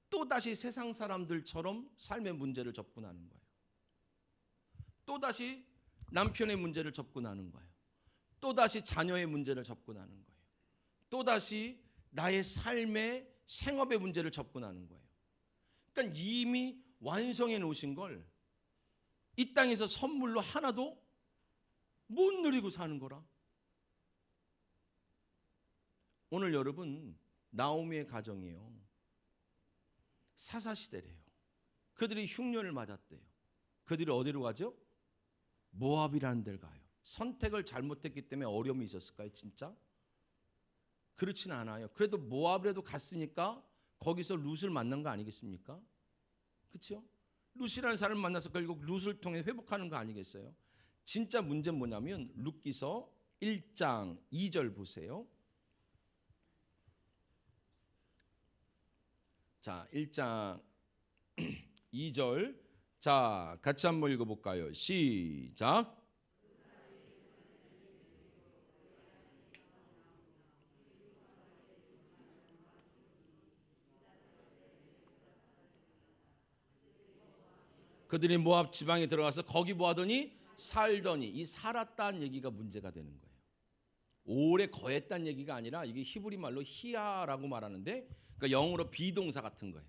또다시 세상 사람들처럼 삶의 문제를 접근하는 거예요. 또다시 남편의 문제를 접근하는 거예요. 또다시 자녀의 문제를 접근하는 거예요. 또다시 나의 삶의 생업의 문제를 접근하는 거예요. 그러니까 이미 완성해 놓으신 걸 이 땅에서 선물로 하나도 못 누리고 사는 거라. 오늘 여러분 나오미의 가정이에요. 사사시대래요. 그들이 흉년을 맞았대요. 그들이 어디로 가죠? 모압이라는 데를 가요. 선택을 잘못했기 때문에 어려움이 있었을까요? 진짜? 그렇지는 않아요. 그래도 모압이라도 갔으니까 거기서 룻을 만난 거 아니겠습니까? 그렇죠? 룻이라는 사람을 만나서 결국 룻을 통해 회복하는 거 아니겠어요? 진짜 문제는 뭐냐면 룻기서 1장 2절 보세요. 자, 1장 2절. 자, 같이 한번 읽어볼까요? 시작. 그들이 모압 지방에 들어가서 거기 뭐 하더니 살더니, 이 살았다는 얘기가 문제가 되는 거예요. 오래 거했다는 얘기가 아니라 이게 히브리 말로 히야라고 말하는데, 그러니까 영어로 비동사 같은 거예요.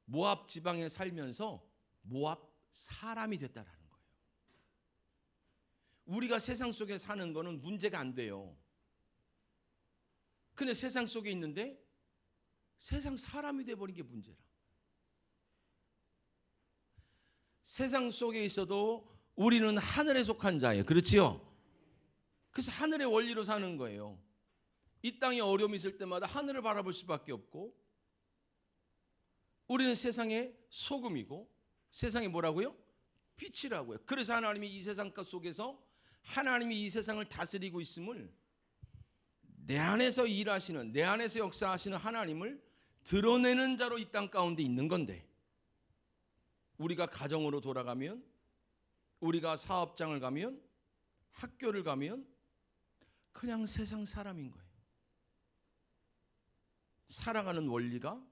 모압 지방에 살면서 모압 사람이 됐다라는 거예요. 우리가 세상 속에 사는 거는 문제가 안 돼요. 근데 세상 속에 있는데 세상 사람이 돼버린 게 문제라. 세상 속에 있어도 우리는 하늘에 속한 자예요. 그렇지요? 그래서 하늘의 원리로 사는 거예요. 이 땅에 어려움이 있을 때마다 하늘을 바라볼 수밖에 없고, 우리는 세상의 소금이고 세상이 뭐라고요? 빛이라고요. 그래서 하나님이 이 세상 속에서 하나님이 이 세상을 다스리고 있음을, 내 안에서 일하시는, 내 안에서 역사하시는 하나님을 드러내는 자로 이 땅 가운데 있는 건데, 우리가 가정으로 돌아가면, 우리가 사업장을 가면 학교를 가면 그냥 세상 사람인 거예요. 살아가는 원리가,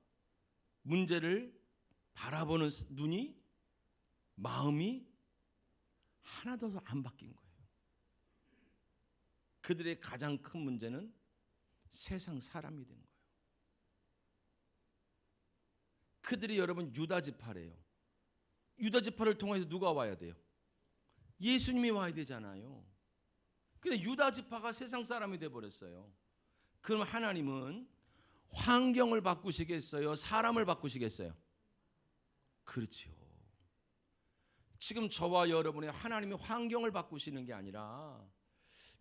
문제를 바라보는 눈이, 마음이 하나도 안 바뀐 거예요. 그들의 가장 큰 문제는 세상 사람이 된 거예요. 그들이 여러분 유다지파래요. 유다지파를 통해서 누가 와야 돼요? 예수님이 와야 되잖아요. 근데 유다지파가 세상 사람이 돼버렸어요. 그럼 하나님은 환경을 바꾸시겠어요? 사람을 바꾸시겠어요? 그렇죠. 지금 저와 여러분의 하나님이 환경을 바꾸시는 게 아니라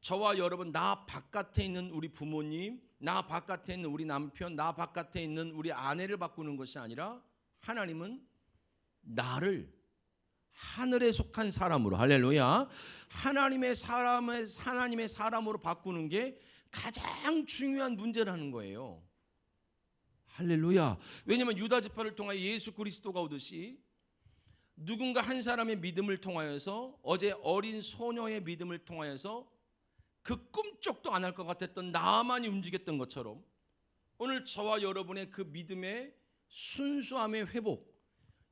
저와 여러분, 나 바깥에 있는 우리 부모님, 나 바깥에 있는 우리 남편, 나 바깥에 있는 우리 아내를 바꾸는 것이 아니라 하나님은 나를 하늘에 속한 사람으로, 할렐루야, 하나님의 사람으로 바꾸는 게 가장 중요한 문제라는 거예요. 할렐루야. 왜냐하면 유다 지파를 통하여 예수 그리스도가 오듯이 누군가 한 사람의 믿음을 통하여서, 어제 어린 소녀의 믿음을 통하여서 그 꿈쩍도 안 할 것 같았던 나만이 움직였던 것처럼 오늘 저와 여러분의 그 믿음의 순수함의 회복,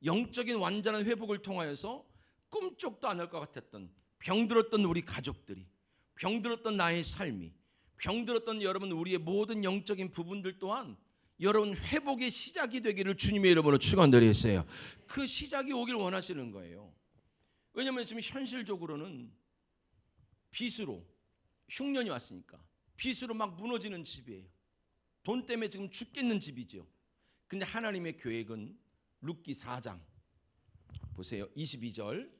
영적인 완전한 회복을 통하여서 꿈쩍도 안 할 것 같았던 병들었던 우리 가족들이, 병들었던 나의 삶이, 병들었던 여러분 우리의 모든 영적인 부분들 또한 여러분 회복의 시작이 되기를 주님의 이름으로 축원드리겠어요. 그 시작이 오길 원하시는 거예요. 왜냐하면 지금 현실적으로는 빚으로 흉년이 왔으니까 빚으로 막 무너지는 집이에요. 돈 때문에 지금 죽겠는 집이죠. 근데 하나님의 계획은 룻기 4장 보세요. 22절.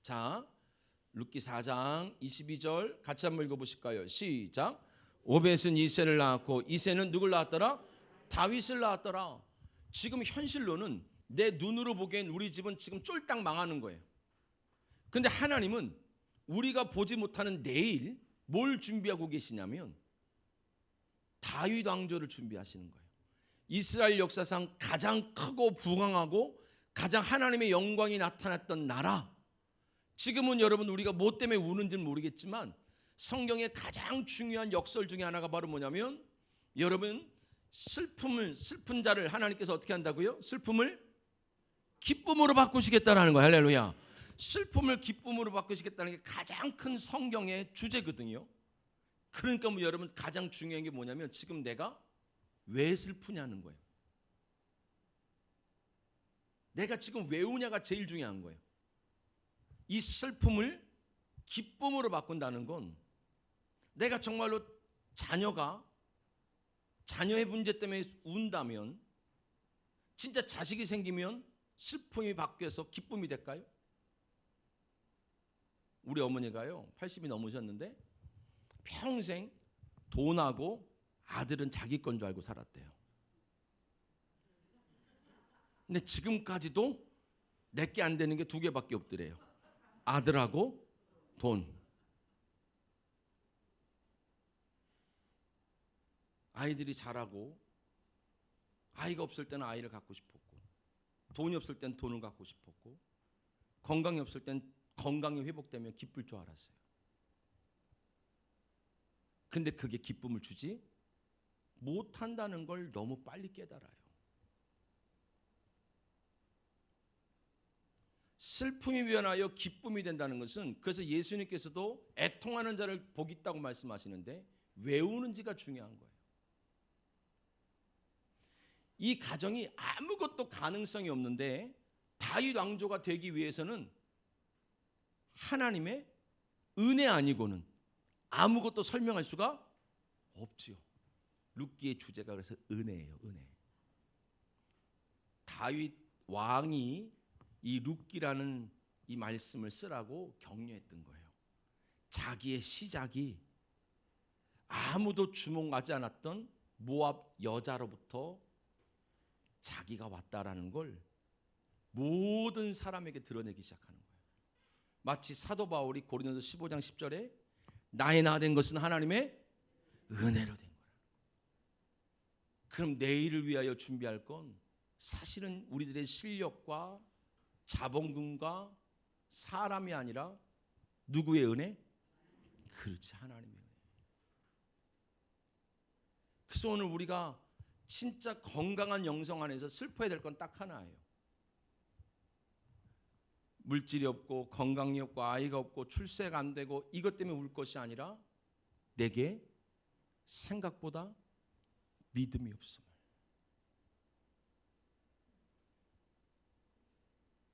자, 룻기 4장 22절 같이 한번 읽어보실까요? 시작. 오벳은 이새를 낳았고 이새는 누굴 낳았더라? 다윗을 낳았더라. 지금 현실로는 내 눈으로 보기엔 우리 집은 지금 쫄딱 망하는 거예요. 근데 하나님은 우리가 보지 못하는 내일 뭘 준비하고 계시냐면 다윗 왕조를 준비하시는 거예요. 이스라엘 역사상 가장 크고 부강하고 가장 하나님의 영광이 나타났던 나라. 지금은 여러분 우리가 뭐 때문에 우는지는 모르겠지만 성경의 가장 중요한 역설 중에 하나가 바로 뭐냐면 여러분 슬픈 자를 하나님께서 어떻게 한다고요? 슬픔을 기쁨으로 바꾸시겠다라는 거예요. 할렐루야. 슬픔을 기쁨으로 바꾸시겠다는 게 가장 큰 성경의 주제거든요. 그러니까 뭐 여러분 가장 중요한 게 뭐냐면 지금 내가 왜 슬프냐는 거예요. 내가 지금 왜 우냐가 제일 중요한 거예요. 이 슬픔을 기쁨으로 바꾼다는 건 내가 정말로 자녀의 문제 때문에 운다면, 진짜 자식이 생기면 슬픔이 바뀌어서 기쁨이 될까요? 우리 어머니가요 80이 넘으셨는데 평생 돈하고 아들은 자기 건 줄 알고 살았대요. 근데 지금까지도 내게 안 되는 게 2개밖에 없더래요. 아들하고 돈. 아이들이 자라고 아이가 없을 때는 아이를 갖고 싶었고, 돈이 없을 땐 돈을 갖고 싶었고, 건강이 없을 땐 건강이 회복되면 기쁠 줄 알았어요. 근데 그게 기쁨을 주지 못한다는 걸 너무 빨리 깨달아요. 슬픔이 변하여 기쁨이 된다는 것은, 그래서 예수님께서도 애통하는 자를 복이 있다고 말씀하시는데 왜 우는지가 중요한 거예요. 이 가정이 아무것도 가능성이 없는데 다윗 왕조가 되기 위해서는 하나님의 은혜 아니고는 아무것도 설명할 수가 없지요. 룻기의 주제가 그래서 은혜예요. 은혜. 다윗 왕이 이 룻기라는 이 말씀을 쓰라고 격려했던 거예요. 자기의 시작이 아무도 주목하지 않았던 모압 여자로부터 자기가 왔다라는 걸 모든 사람에게 드러내기 시작하는 거예요. 마치 사도 바울이 고린도서 15장 10절에 나의 나 된 것은 하나님의 은혜로 된 거라. 그럼 내일을 위하여 준비할 건 사실은 우리들의 실력과 자본금과 사람이 아니라 누구의 은혜? 그렇지, 하나님의 은혜. 그래서 오늘 우리가 진짜 건강한 영성 안에서 슬퍼야 될 건 딱 하나예요. 물질이 없고 건강이 없고 아이가 없고 출세가 안 되고 이것 때문에 울 것이 아니라 내게 생각보다 믿음이 없음을.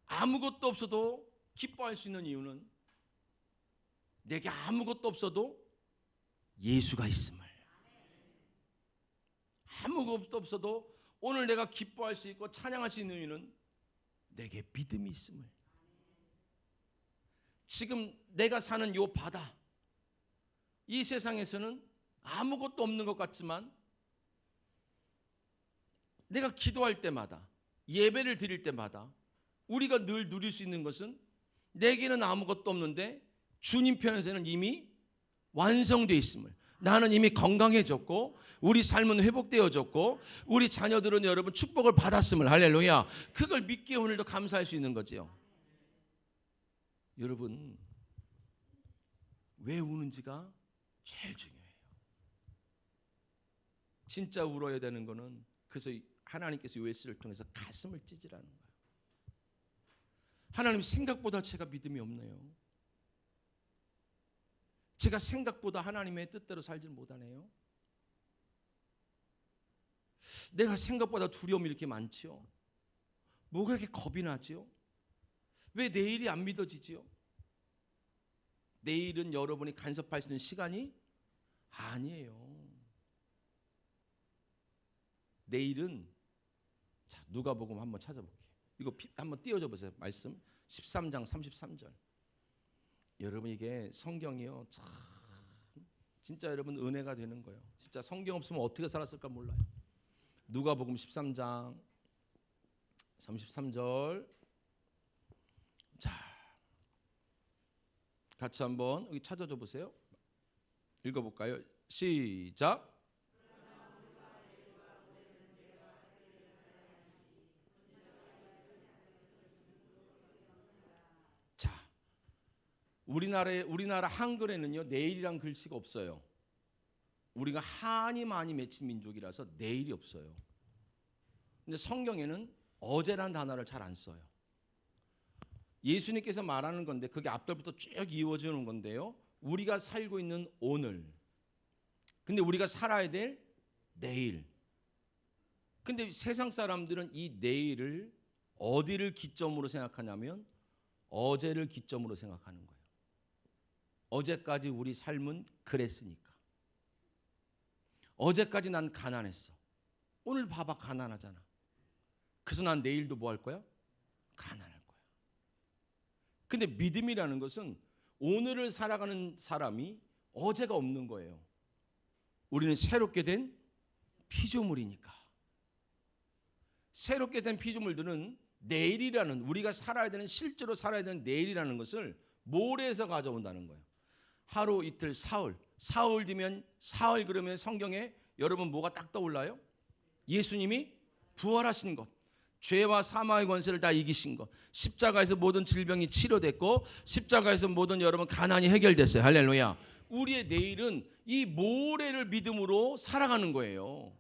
아무것도 없어도 기뻐할 수 있는 이유는 내게 아무것도 없어도 예수가 있음을. 아무것도 없어도 오늘 내가 기뻐할 수 있고 찬양할 수 있는 이유는 내게 믿음이 있음을. 지금 내가 사는 이 바다, 이 세상에서는 아무것도 없는 것 같지만 내가 기도할 때마다, 예배를 드릴 때마다 우리가 늘 누릴 수 있는 것은 내게는 아무것도 없는데 주님 편에서는 이미 완성되어 있음을. 나는 이미 건강해졌고 우리 삶은 회복되어졌고 우리 자녀들은 여러분 축복을 받았음을. 할렐루야. 그걸 믿기에 오늘도 감사할 수 있는 거지요. 여러분, 왜 우는지가 제일 중요해요. 진짜 울어야 되는 거는 그래서 하나님께서 요에스를 통해서 가슴을 찢으라는 거예요. 하나님, 생각보다 제가 믿음이 없네요. 제가 생각보다 하나님의 뜻대로 살지 못하네요. 내가 생각보다 두려움이 이렇게 많지요. 뭐가 그렇게 겁이 나지요? 왜 내일이 안 믿어지지요? 내일은 여러분이 간섭할 수 있는 시간이 아니에요. 내일은, 자, 누가복음 한번 찾아볼게요. 이거 한번 띄워줘 보세요. 말씀 13장 33절. 여러분, 이게 성경이요, 참 진짜 여러분 은혜가 되는 거예요. 진짜 성경 없으면 어떻게 살았을까 몰라요. 누가복음 13장 33절. 자, 같이 한번 여기 찾아줘 보세요. 읽어볼까요? 시작. 자, 우리나라 한글에는요 내일이란 글씨가 없어요. 우리가 한이 많이 맺힌 민족이라서 내일이 없어요. 근데 성경에는 어제란 단어를 잘 안 써요. 예수님께서 말하는 건데 그게 앞절부터 쭉 이어지는 건데요. 우리가 살고 있는 오늘, 근데 우리가 살아야 될 내일. 근데 세상 사람들은 이 내일을 어디를 기점으로 생각하냐면 어제를 기점으로 생각하는 거예요. 어제까지 우리 삶은 그랬으니까. 어제까지 난 가난했어. 오늘 봐봐, 가난하잖아. 그래서 난 내일도 뭐 할 거야? 가난할 거야. 근데 믿음이라는 것은 오늘을 살아가는 사람이 어제가 없는 거예요. 우리는 새롭게 된 피조물이니까. 새롭게 된 피조물들은 내일이라는, 우리가 살아야 되는, 실제로 살아야 되는 내일이라는 것을 모레에서 가져온다는 거예요. 하루 이틀 사흘 뒤면 사흘, 그러면 성경에 여러분 뭐가 딱 떠올라요? 예수님이 부활하신 것, 죄와 사망의 권세를 다 이기신 것, 십자가에서 모든 질병이 치료됐고 십자가에서 모든 여러분 가난이 해결됐어요. 할렐루야. 우리의 내일은 이 모레를 믿음으로 살아가는 거예요.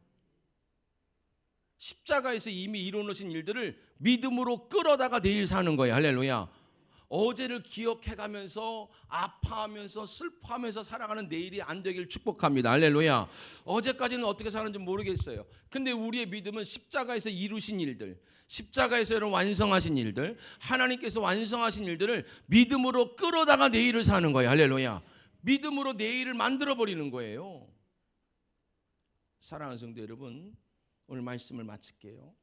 십자가에서 이미 이뤄놓으신 일들을 믿음으로 끌어다가 내일 사는 거예요. 할렐루야. 어제를 기억해가면서 아파하면서 슬퍼하면서 살아가는 내일이 안 되길 축복합니다. 할렐루야. 어제까지는 어떻게 사는지 모르겠어요. 근데 우리의 믿음은 십자가에서 이루신 일들, 십자가에서 완성하신 일들, 하나님께서 완성하신 일들을 믿음으로 끌어다가 내일을 사는 거예요. 할렐루야. 믿음으로 내일을 만들어버리는 거예요. 사랑하는 성도 여러분, 오늘 말씀을 마칠게요.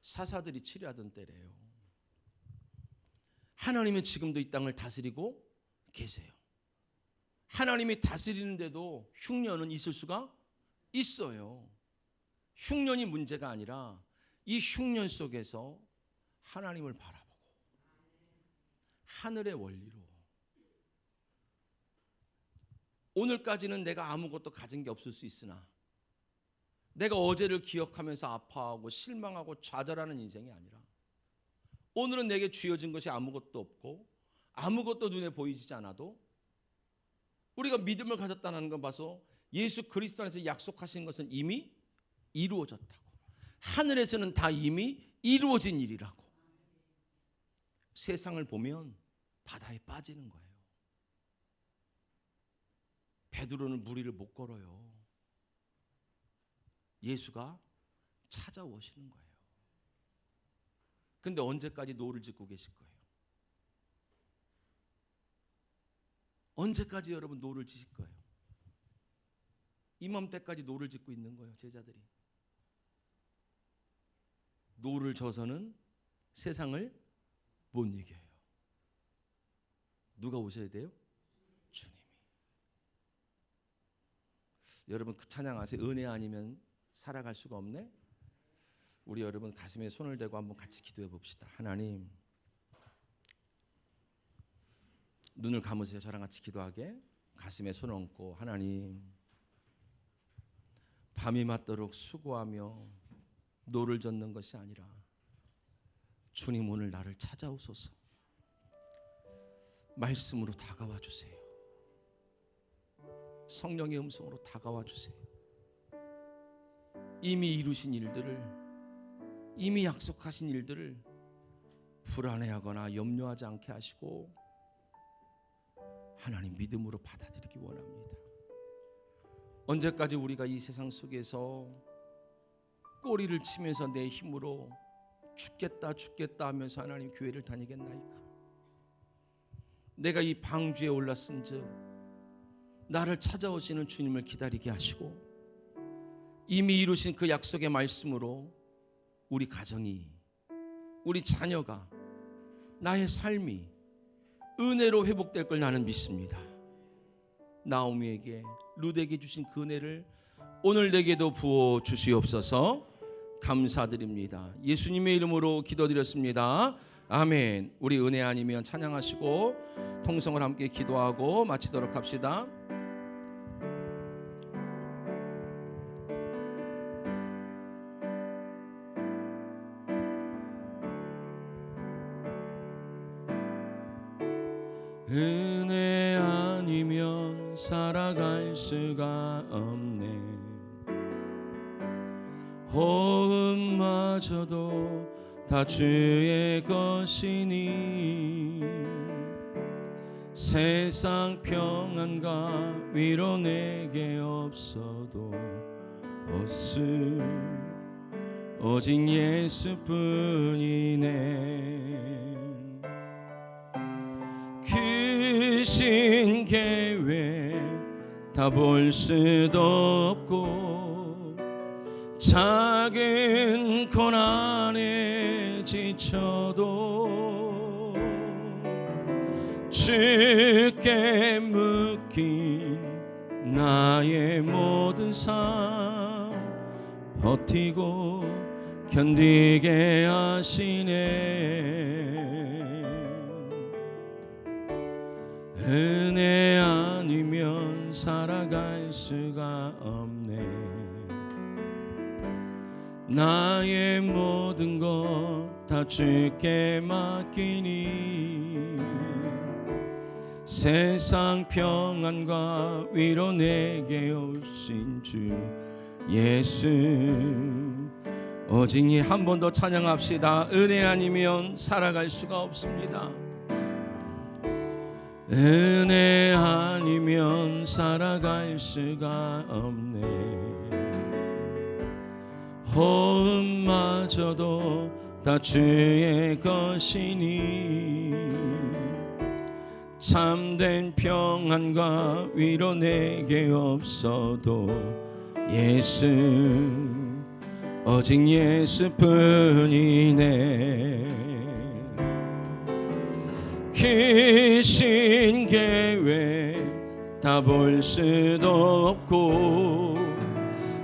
사사들이 치료하던 때래요. 하나님은 지금도 이 땅을 다스리고 계세요. 하나님이 다스리는데도 흉년은 있을 수가 있어요. 흉년이 문제가 아니라 이 흉년 속에서 하나님을 바라보고 하늘의 원리로, 오늘까지는 내가 아무것도 가진 게 없을 수 있으나 내가 어제를 기억하면서 아파하고 실망하고 좌절하는 인생이 아니라 오늘은 내게 주어진 것이 아무것도 없고 아무것도 눈에 보이지 않아도 우리가 믿음을 가졌다는 걸 봐서 예수 그리스도 안에서 약속하신 것은 이미 이루어졌다고, 하늘에서는 다 이미 이루어진 일이라고. 세상을 보면 바다에 빠지는 거예요. 베드로는 무리를 못 걸어요. 예수가 찾아오시는 거예요. 근데 언제까지 노를 짓고 계실 거예요? 언제까지 여러분 노를 지실 거예요? 이맘때까지 노를 짓고 있는 거예요, 제자들이. 노를 져서는 세상을 못 이겨요. 누가 오셔야 돼요? 주님이. 여러분 그 찬양 아세요? 은혜 아니면 살아갈 수가 없네. 우리 여러분 가슴에 손을 대고 한번 같이 기도해 봅시다. 하나님, 눈을 감으세요. 저랑 같이 기도하게. 가슴에 손을 얹고, 하나님, 밤이 맞도록 수고하며 노를 젓는 것이 아니라 주님 오늘 나를 찾아오소서. 말씀으로 다가와 주세요. 성령의 음성으로 다가와 주세요. 이미 이루신 일들을, 이미 약속하신 일들을 불안해하거나 염려하지 않게 하시고 하나님 믿음으로 받아들이기 원합니다. 언제까지 우리가 이 세상 속에서 꼬리를 치면서 내 힘으로 죽겠다 죽겠다 하면서 하나님 교회를 다니겠나이까? 내가 이 방주에 올랐은즉 나를 찾아오시는 주님을 기다리게 하시고 이미 이루신 그 약속의 말씀으로 우리 가정이, 우리 자녀가, 나의 삶이 은혜로 회복될 걸 나는 믿습니다. 나오미에게, 룻에게 주신 그 은혜를 오늘 내게도 부어 주시옵소서. 감사드립니다. 예수님의 이름으로 기도드렸습니다. 아멘. 우리 은혜 아니면 찬양하시고 통성을 함께 기도하고 마치도록 합시다. 은혜 아니면 살아갈 수가 없네. 호흡마저도 다 주의 것이니 세상 평안과 위로 내게 없어도 없음 오직 예수뿐이네. 크신 계획 다 볼 수도 없고 작은 고난에 지쳐도 주께 묶인 나의 모든 삶 버티고 견디게 하시네. 은혜 아니면 살아갈 수가 없네. 나의 모든 것 다 주께 맡기니 세상 평안과 위로 내게 오신 주 예수 오직 이 한 번 더 찬양합시다. 은혜 아니면 살아갈 수가 없습니다. 은혜 아니면 살아갈 수가 없네. 호흡마저도 다 주의 것이니 참된 평안과 위로 내게 없어도 예수 오직 예수뿐이네. 크신 계획 다 볼 수도 없고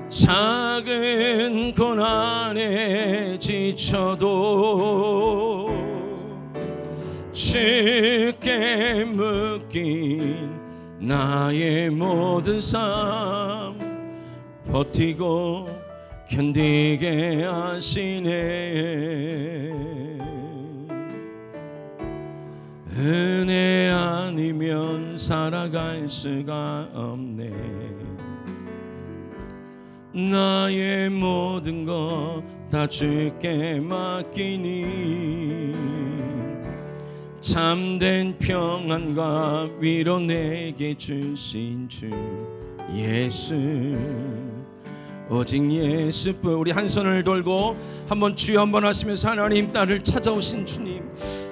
작은 고난에 지쳐도 주께 묶인 나의 모든 삶 버티고 견디게 하시네. 은혜 아니면 살아갈 수가 없네. 나의 모든 것 다 주께 맡기니 참된 평안과 위로 내게 주신 주 예수, 오직 예수뿐. 우리 한 손을 돌고 한번 주여 한번 하시면서 하나님, 나를 찾아오신 주님,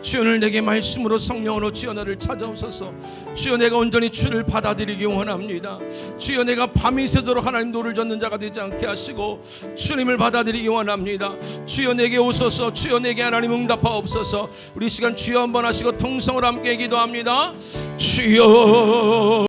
주여 오늘 내게 말씀으로 성령으로 주여 나를 찾아오소서. 주여 내가 온전히 주를 받아들이기 원합니다. 주여 내가 밤이 새도록 하나님 노를 젓는 자가 되지 않게 하시고 주님을 받아들이기 원합니다. 주여 내게 오소서. 주여 내게 하나님 응답하옵소서. 우리 시간 주여 한번 하시고 통성을 함께 기도합니다. 주여